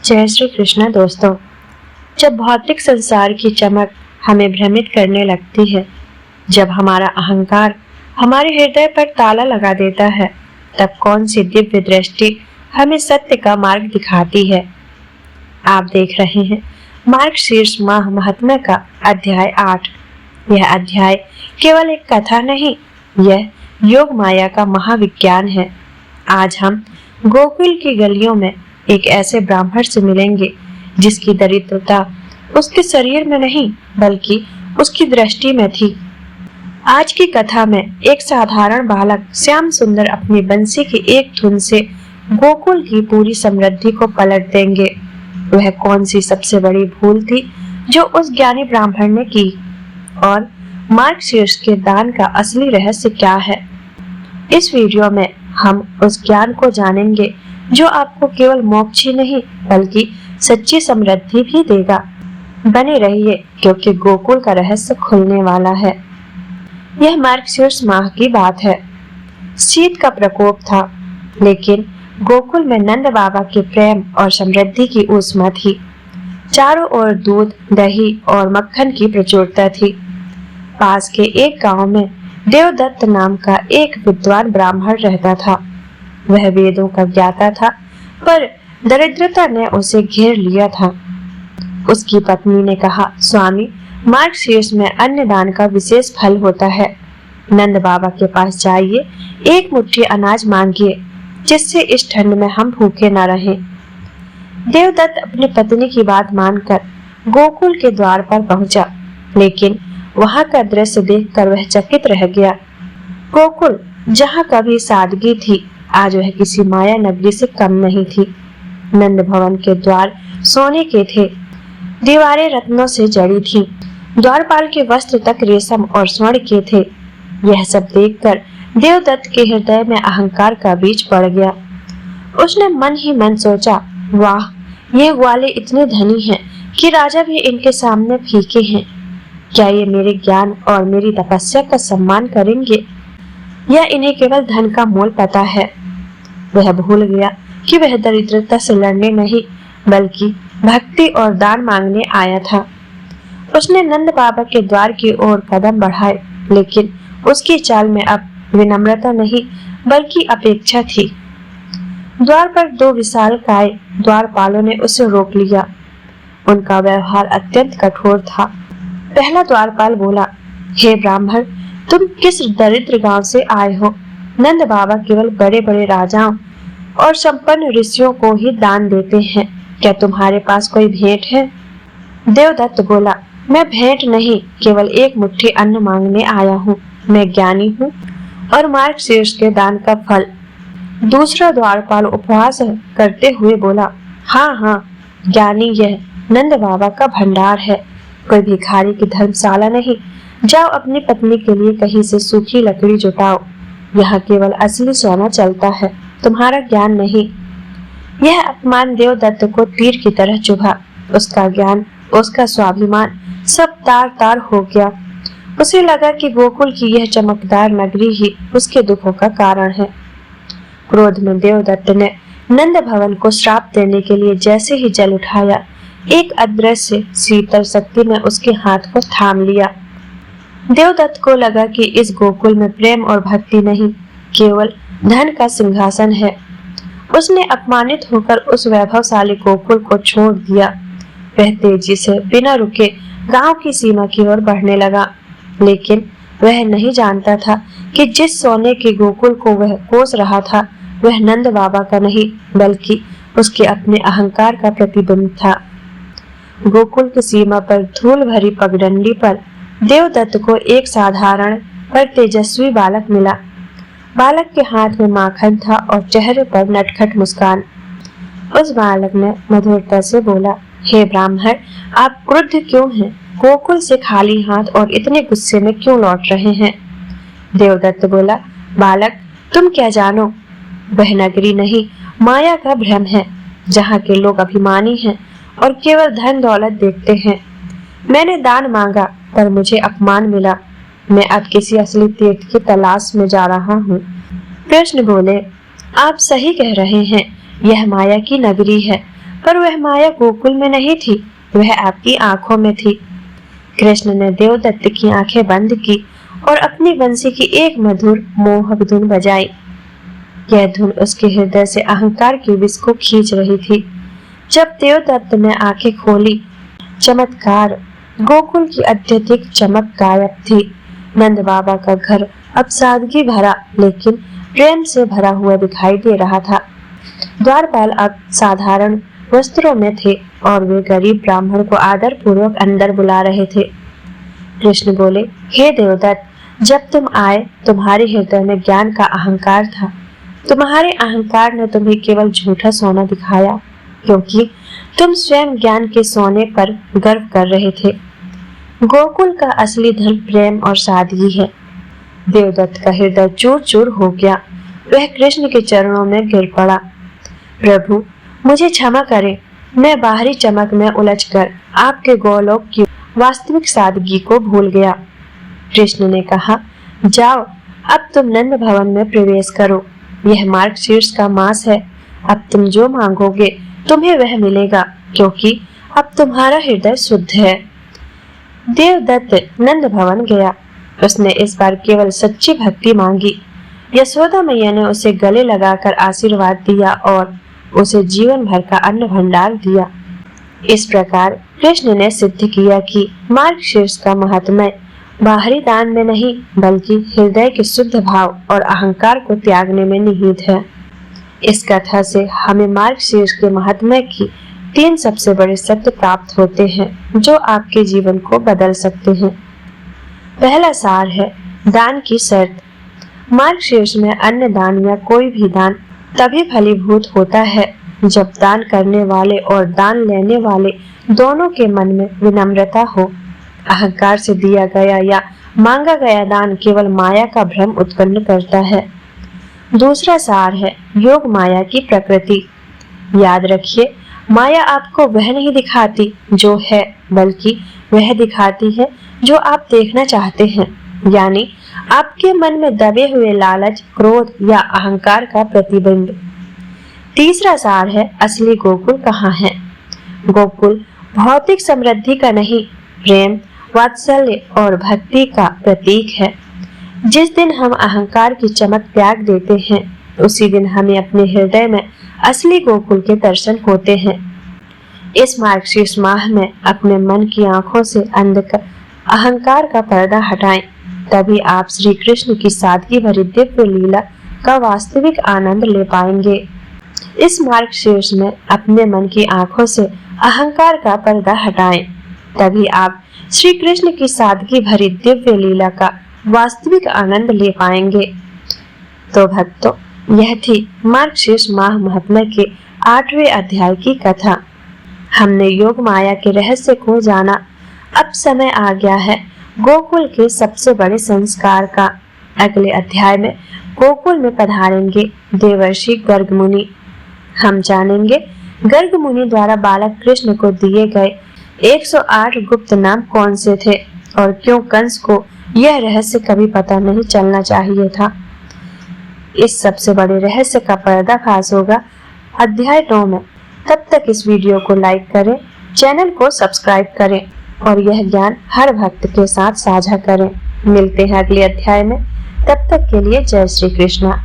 जय श्री कृष्ण दोस्तों। जब भौतिक संसार की चमक हमें भ्रमित करने लगती है, जब हमारा अहंकार हमारे हृदय पर ताला लगा देता है, तब कौन सी दिव्य दृष्टि हमें सत्य का मार्ग दिखाती है। आप देख रहे हैं मार्गशीर्ष माह महात्म्य का अध्याय 8। यह अध्याय केवल एक कथा नहीं, यह योग माया का महाविज्ञान है। आज हम गोकुल की गलियों में एक ऐसे ब्राह्मण से मिलेंगे जिसकी दरिद्रता उसके शरीर में नहीं बल्कि उसकी दृष्टि में थी। आज की कथा में एक साधारण बालक श्याम सुंदर अपनी बंसी की एक धुन से गोकुल की पूरी समृद्धि को पलट देंगे। वह कौन सी सबसे बड़ी भूल थी जो उस ज्ञानी ब्राह्मण ने की, और मार्गशीर्ष के दान का असली रहस्य क्या है। इस वीडियो में हम उस ज्ञान को जानेंगे जो आपको केवल मोक्ष ही नहीं बल्कि सच्ची समृद्धि भी देगा। बने रहिए क्योंकि गोकुल का रहस्य खुलने वाला है। यह मार्गशीर्ष माह की बात है। शीत का प्रकोप था, लेकिन गोकुल में नंद बाबा के प्रेम और समृद्धि की ऊष्मा थी। चारों ओर दूध, दही और मक्खन की प्रचुरता थी। पास के एक गांव में देवदत्त नाम का एक विद्वान ब्राह्मण रहता था। वह वेदों का ज्ञाता था, पर दरिद्रता ने उसे घेर लिया था। उसकी पत्नी ने कहा, स्वामी, मार्गशीर्ष में अन्न दान का विशेष फल होता है। नंद बाबा के पास जाइए, एक मुट्ठी अनाज मांगिए, जिससे इस ठंड में हम भूखे न रहें। देवदत्त अपनी पत्नी की बात मानकर गोकुल के द्वार पर पहुंचा, लेकिन वहां का दृश्य देखकर वह चकित रह गया। गोकुल जहां कभी सादगी थी, आज वह किसी माया नगरी से कम नहीं थी। नंद भवन के द्वार सोने के थे, दीवारें रत्नों से जड़ी थीं, द्वारपाल के वस्त्र तक रेशम और स्वर्ण के थे। यह सब देखकर देवदत्त के हृदय में अहंकार का बीज पड़ गया। उसने मन ही मन सोचा, वाह, ये ग्वाले इतने धनी हैं कि राजा भी इनके सामने फीके हैं। क्या ये मेरे ज्ञान और मेरी तपस्या का सम्मान करेंगे, या इन्हें केवल धन का मोल पता है। वह भूल गया कि वह दरिद्रता से लड़ने नहीं बल्कि भक्ति और दान मांगने आया था। उसने नंद बाबा के द्वार की ओर कदम बढ़ाए, लेकिन उसकी चाल में अब विनम्रता नहीं बल्कि अपेक्षा थी। द्वार पर दो विशालकाय द्वारपालों ने उसे रोक लिया। उनका व्यवहार अत्यंत कठोर था। पहला द्वारपाल बोला, हे ब्राह्मण, तुम किस दरिद्र गांव से आए हो? नंद बाबा केवल बड़े बड़े राजाओं और संपन्न ऋषियों को ही दान देते हैं। क्या तुम्हारे पास कोई भेंट है? देवदत्त बोला, मैं भेंट नहीं, केवल एक मुट्ठी अन्न मांगने आया हूँ। मैं ज्ञानी हूँ और मार्गशीर्ष के दान का फल। दूसरा द्वारपाल उपवास करते हुए बोला, हाँ हाँ, ज्ञानी, यह नंद बाबा का भंडार है, कोई भिखारी की धर्मशाला नहीं। जाओ अपनी पत्नी के लिए कहीं से सूखी लकड़ी जुटाओ। यहाँ केवल असली सोना चलता है, तुम्हारा ज्ञान नहीं। यह अपमान देवदत्त को तीर की तरह चुभा। उसका ज्ञान, उसका स्वाभिमान सब तार तार हो गया। उसे लगा कि गोकुल की यह चमकदार नगरी ही उसके दुखों का कारण है। क्रोध में देवदत्त ने नंद भवन को श्राप देने के लिए जैसे ही जल उठाया, एक अदृश्य शीतल शक्ति ने उसके हाथ को थाम लिया। देवदत्त को लगा कि इस गोकुल में प्रेम और भक्ति नहीं, केवल धन का सिंहासन है। उसने अपमानित होकर उस वैभवशाली गोकुल को छोड़ दिया। वह तेजी से बिना रुके गांव की सीमा की ओर बढ़ने लगा, लेकिन वह नहीं जानता था कि जिस सोने के गोकुल को वह कोस रहा था, वह नंद बाबा का नहीं बल्कि उसके अपने अहंकार का प्रतिबिंब था। गोकुल की सीमा पर धूल भरी पगडंडी पर देवदत्त को एक साधारण पर तेजस्वी बालक मिला। बालक के हाथ में माखन था और चेहरे पर नटखट मुस्कान। उस बालक ने मधुरता से बोला, हे ब्राह्मण, आप क्रुद्ध क्यों हैं? गोकुल से खाली हाथ और इतने गुस्से में क्यों लौट रहे हैं? देवदत्त बोला, बालक, तुम क्या जानो? वह नगरी नहीं, माया का भ्रम है, जहाँ के लोग अभिमानी हैं और केवल धन दौलत देखते हैं। मैंने दान मांगा पर मुझे अपमान मिला। मैं अब किसी असली तीर्थ की तलाश में जा रहा हूँ। कृष्ण बोले, आप सही कह रहे हैं, यह माया की नगरी है। पर वह माया गोकुल में नहीं थी, वह आपकी आंखों में थी। कृष्ण ने देवदत्त की आंखें बंद की और अपनी बंसी की एक मधुर मोहक धुन बजाई। यह धुन उसके हृदय से अहंकार की विष को खींच रही थी। जब देवदत्त ने आंखें खोली, चमत्कार, गोकुल की अत्यधिक चमक गायब थी। नंद बाबा का घर अब सादगी भरा लेकिन प्रेम से भरा हुआ दिखाई दे रहा था। द्वारपाल अब साधारण वस्त्रों में थे और वे गरीब ब्राह्मण को आदर पूर्वक अंदर बुला रहे थे। कृष्ण बोले, हे देवदत्त, जब तुम आए तुम्हारे हृदय में ज्ञान का अहंकार था। तुम्हारे अहंकार ने तुम्हें केवल झूठा सोना दिखाया, क्योंकि तुम स्वयं ज्ञान के सोने पर गर्व कर रहे थे। गोकुल का असली धन प्रेम और सादगी है। देवदत्त का हृदय चूर चूर हो गया। वह कृष्ण के चरणों में गिर पड़ा। प्रभु, मुझे क्षमा करें, मैं बाहरी चमक में उलझकर आपके गोलोक की वास्तविक सादगी को भूल गया। कृष्ण ने कहा, जाओ, अब तुम नंद भवन में प्रवेश करो। यह मार्गशीर्ष का मास है। अब तुम जो मांगोगे तुम्हें वह मिलेगा, क्योंकि अब तुम्हारा हृदय शुद्ध है। देवदत्त नंद भवन गया। उसने इस बार केवल सच्ची भक्ति मांगी। यशोदा मैया ने उसे गले लगाकर आशीर्वाद दिया और उसे जीवन भर का अन्न भंडार दिया। इस प्रकार कृष्ण ने सिद्ध किया कि मार्गशीर्ष का महात्म्य बाहरी दान में नहीं बल्कि हृदय के शुद्ध भाव और अहंकार को त्यागने में निहित है। इस कथा से हमें मार्गशीर्ष के महात्म्य की 3 सबसे बड़े सत्य प्राप्त होते हैं जो आपके जीवन को बदल सकते हैं। पहला सार है दान की शर्त। मार्गशीर्ष में अन्न दान या कोई भी दान तभी फलीभूत होता है जब दान करने वाले और दान लेने वाले दोनों के मन में विनम्रता हो। अहंकार से दिया गया या मांगा गया दान केवल माया का भ्रम उत्पन्न करता है। दूसरा सार है योग माया की प्रकृति। याद रखिए, माया आपको वह नहीं दिखाती जो है, बल्कि वह दिखाती है जो आप देखना चाहते हैं, यानी आपके मन में दबे हुए लालच, क्रोध या अहंकार का प्रतिबिंब। तीसरा सार है असली गोकुल कहाँ है। गोकुल भौतिक समृद्धि का नहीं, प्रेम, वात्सल्य और भक्ति का प्रतीक है। जिस दिन हम अहंकार की चमक त्याग देते हैं, उसी दिन हमें अपने हृदय में असली गोकुल के दर्शन होते हैं। इस मार्गशीर्ष माह में अपने मन की आंखों से अंधकार, अहंकार का पर्दा हटाएं, तभी आप श्री कृष्ण की सादगी भरी दिव्य लीला का वास्तविक आनंद ले पाएंगे। इस मार्गशीर्ष में अपने मन की आंखों से अहंकार का पर्दा हटाएं, तभी आप श्री कृष्ण की सादगी भरी दिव्य लीला का वास्तविक आनंद ले पाएंगे। तो भक्तों, यह थी मार्गशीर्ष माह महात्म्य के 8वें अध्याय की कथा। हमने योग माया के रहस्य को जाना। अब समय आ गया है गोकुल के सबसे बड़े संस्कार का। अगले अध्याय में गोकुल में पधारेंगे देवर्षि गर्ग मुनि। हम जानेंगे गर्ग मुनि द्वारा बालक कृष्ण को दिए गए 108 गुप्त नाम कौन से थे और क्यों कंस को यह रहस्य कभी पता नहीं चलना चाहिए था। इस सबसे बड़े रहस्य का पर्दाफाश होगा अध्याय 9 में। तब तक इस वीडियो को लाइक करें, चैनल को सब्सक्राइब करें और यह ज्ञान हर भक्त के साथ साझा करें। मिलते हैं अगले अध्याय में। तब तक के लिए जय श्री कृष्णा।